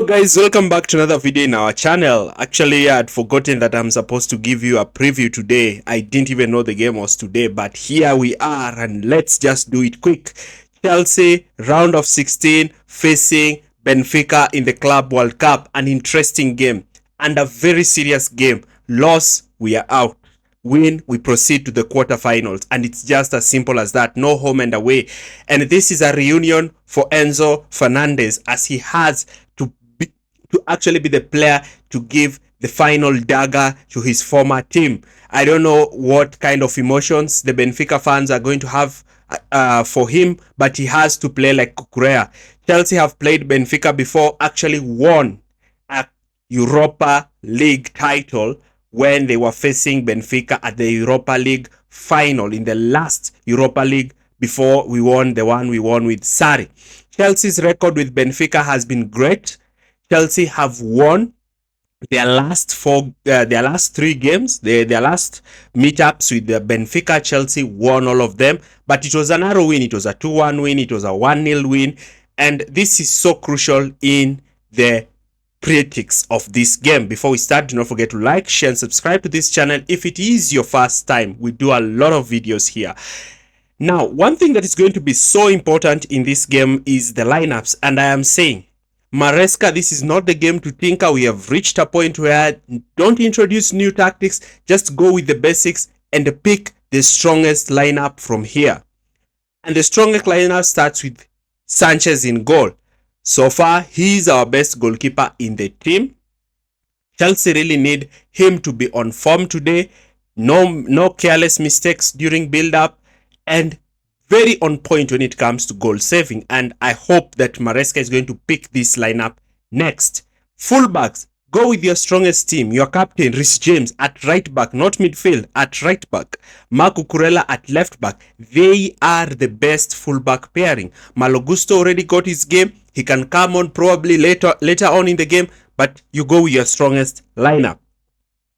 Hello guys, welcome back to another video in our channel. Actually, I had forgotten that I'm supposed to give you a preview today. I didn't even know the game was today, but here we are and let's just do it quick. Chelsea, round of 16, facing Benfica in the Club World Cup. An interesting game and a very serious game. Loss, we are out. Win, we proceed to the quarterfinals, and it's just as simple as that. No home and away. And this is a reunion for Enzo Fernandez, as he has to actually be the player to give the final dagger to his former team. I don't know what kind of emotions the Benfica fans are going to have for him, but he has to play like Cucurella. Chelsea have played Benfica before, actually won a Europa League title when they were facing Benfica at the Europa League final, in the last Europa League before we won the one we won with Sarri. Chelsea's record with Benfica has been great. Chelsea have won their last three games, their last meetups with the Benfica. Chelsea won all of them, but it was a narrow win. It was a 2-1 win. It was a 1-0 win, and this is so crucial in the predicts of this game. Before we start, do not forget to like, share, and subscribe to this channel if it is your first time. We do a lot of videos here. Now, one thing that is going to be so important in this game is the lineups, and I am saying, Maresca, this is not the game to tinker. We have reached a point where don't introduce new tactics, just go with the basics and pick the strongest lineup from here. And the strongest lineup starts with Sanchez in goal. So far, he is our best goalkeeper in the team. Chelsea really need him to be on form today. No careless mistakes during build-up, and very on point when it comes to goal saving. And I hope that Maresca is going to pick this lineup next. Fullbacks, go with your strongest team. Your captain, Reece James, at right back, not midfield, at right back. Marco Cucurella at left back. They are the best fullback pairing. Malo Gusto already got his game. He can come on probably later on in the game, but you go with your strongest lineup.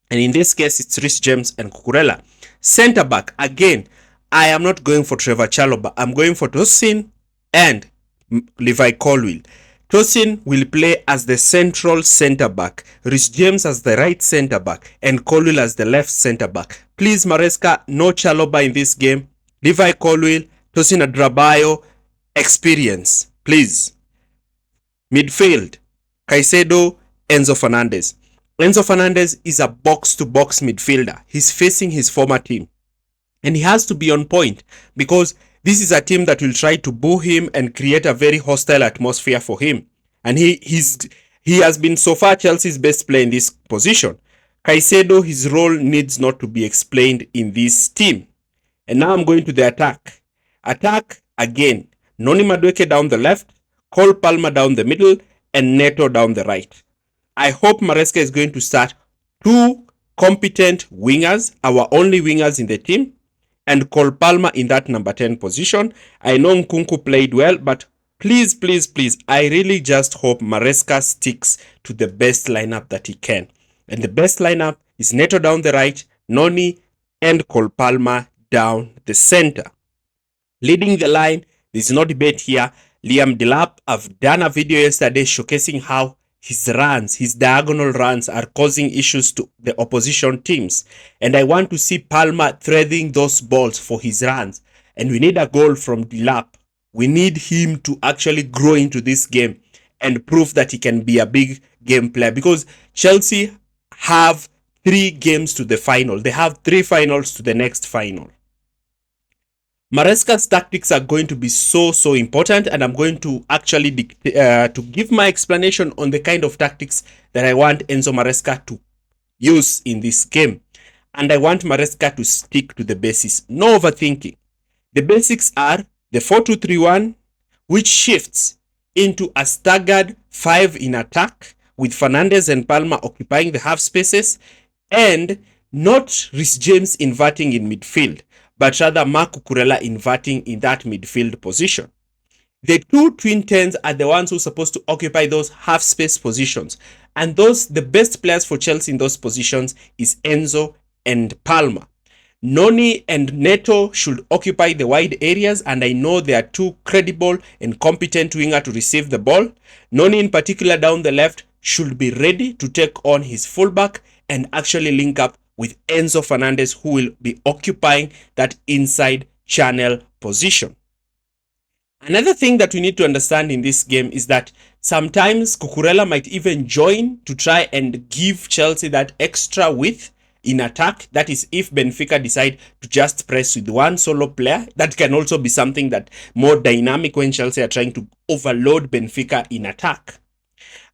And in this case, it's Reece James and Cucurella. Center back, again, I am not going for Trevor Chalobah. I'm going for Tosin and Levi Colwill. Tosin will play as the central center back, Reece James as the right center back, and Colwill as the left center back. Please, Maresca, no Chalobah in this game. Levi Colwill, Tosin Adrabayo, experience, please. Midfield, Caicedo, Enzo Fernandez. Enzo Fernandez is a box-to-box midfielder. He's facing his former team, and he has to be on point because this is a team that will try to boo him and create a very hostile atmosphere for him. And he has been so far Chelsea's best player in this position. Caicedo, his role needs not to be explained in this team. And now I'm going to the attack. Attack, again, Noni Madueke down the left, Cole Palmer down the middle, and Neto down the right. I hope Maresca is going to start two competent wingers, our only wingers in the team, and Cole Palmer in that number 10 position. I know Nkunku played well, but please, I really just hope Maresca sticks to the best lineup that he can. And the best lineup is Neto down the right, Noni, and Cole Palmer down the center. Leading the line, there's no debate here. Liam Delap, I've done a video yesterday showcasing how his diagonal runs are causing issues to the opposition teams. And I want to see Palmer threading those balls for his runs. And we need a goal from Delap. We need him to actually grow into this game and prove that he can be a big game player. Because Chelsea have 3 games to the final. They have 3 finals to the next final. Maresca's tactics are going to be so important, and I'm going to actually to give my explanation on the kind of tactics that I want Enzo Maresca to use in this game. And I want Maresca to stick to the basics. No overthinking. The basics are the 4-2-3-1, which shifts into a staggered 5 in attack, with Fernandez and Palmer occupying the half spaces, and not Reece James inverting in midfield, but rather Marco Cucurella inverting in that midfield position. The 2 twin 10s are the ones who are supposed to occupy those half space positions. And the best players for Chelsea in those positions is Enzo and Palmer. Noni and Neto should occupy the wide areas, and I know they are two credible and competent winger to receive the ball. Noni in particular down the left should be ready to take on his fullback and actually link up with Enzo Fernandez, who will be occupying that inside channel position. Another thing that we need to understand in this game is that sometimes Cucurella might even join to try and give Chelsea that extra width in attack. That is, if Benfica decide to just press with one solo player. That can also be something that more dynamic when Chelsea are trying to overload Benfica in attack.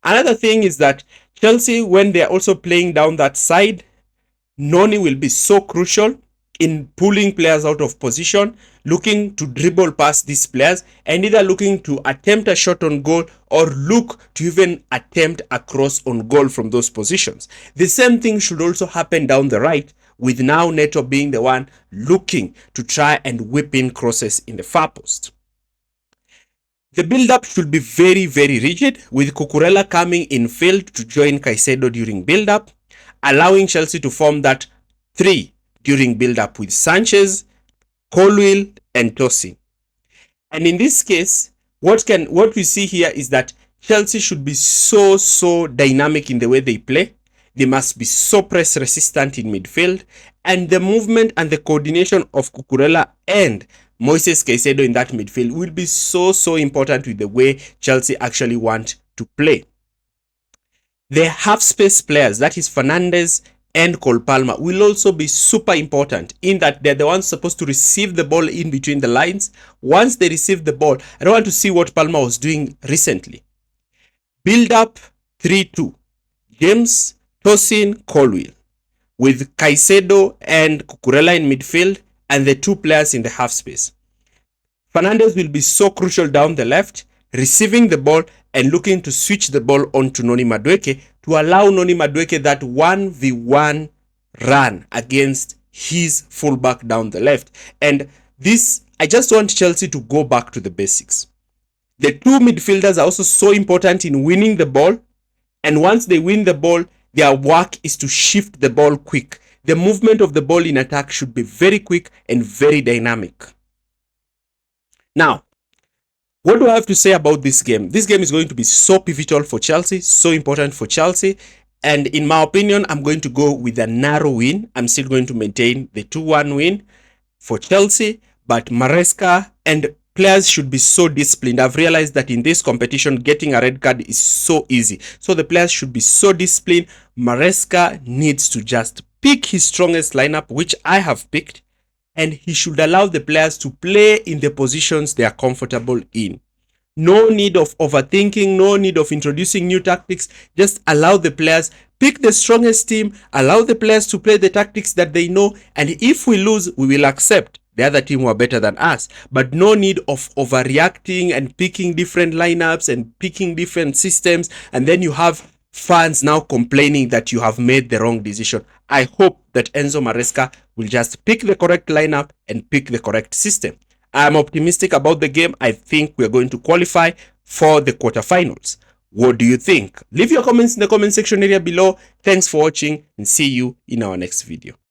Another thing is that Chelsea, when they are also playing down that side, Noni will be so crucial in pulling players out of position, looking to dribble past these players, and either looking to attempt a shot on goal or look to even attempt a cross on goal from those positions. The same thing should also happen down the right, with now Neto being the one looking to try and whip in crosses in the far post. The build-up should be very, very rigid, with Cucurella coming in field to join Caicedo during build-up, allowing Chelsea to form that 3 during build-up with Sanchez, Colwill, and Tosin. And in this case, what we see here is that Chelsea should be so dynamic in the way they play. They must be so press resistant in midfield, and the movement and the coordination of Cucurella and Moises Caicedo in that midfield will be so important with the way Chelsea actually want to play. The half space players, that is Fernandez and Cole Palmer, will also be super important in that they're the ones supposed to receive the ball in between the lines. Once they receive the ball, I don't want to see what Palmer was doing recently. Build up 3-2. James, Tosin, Colwill, with Caicedo and Cucurella in midfield and the 2 players in the half space. Fernandez will be so crucial down the left, receiving the ball and looking to switch the ball on to Noni Madueke to allow Noni Madueke that 1v1 run against his fullback down the left. And this, I just want Chelsea to go back to the basics. The 2 midfielders are also so important in winning the ball, and once they win the ball, their work is to shift the ball quick. The movement of the ball in attack should be very quick and very dynamic. Now, what do I have to say about this game? This game is going to be so pivotal for Chelsea, so important for Chelsea. And in my opinion, I'm going to go with a narrow win. I'm still going to maintain the 2-1 win for Chelsea. But Maresca and players should be so disciplined. I've realized that in this competition, getting a red card is so easy. So the players should be so disciplined. Maresca needs to just pick his strongest lineup, which I have picked, and he should allow the players to play in the positions they are comfortable in. No need of overthinking, no need of introducing new tactics. Just allow the players, pick the strongest team, allow the players to play the tactics that they know, and if we lose, we will accept the other team were better than us. But no need of overreacting and picking different lineups and picking different systems, and then you have fans now complaining that you have made the wrong decision. I hope that Enzo Maresca will just pick the correct lineup and pick the correct system. I'm optimistic about the game. I think we're going to qualify for the quarterfinals. What do you think? Leave your comments in the comment section area below. Thanks for watching and see you in our next video.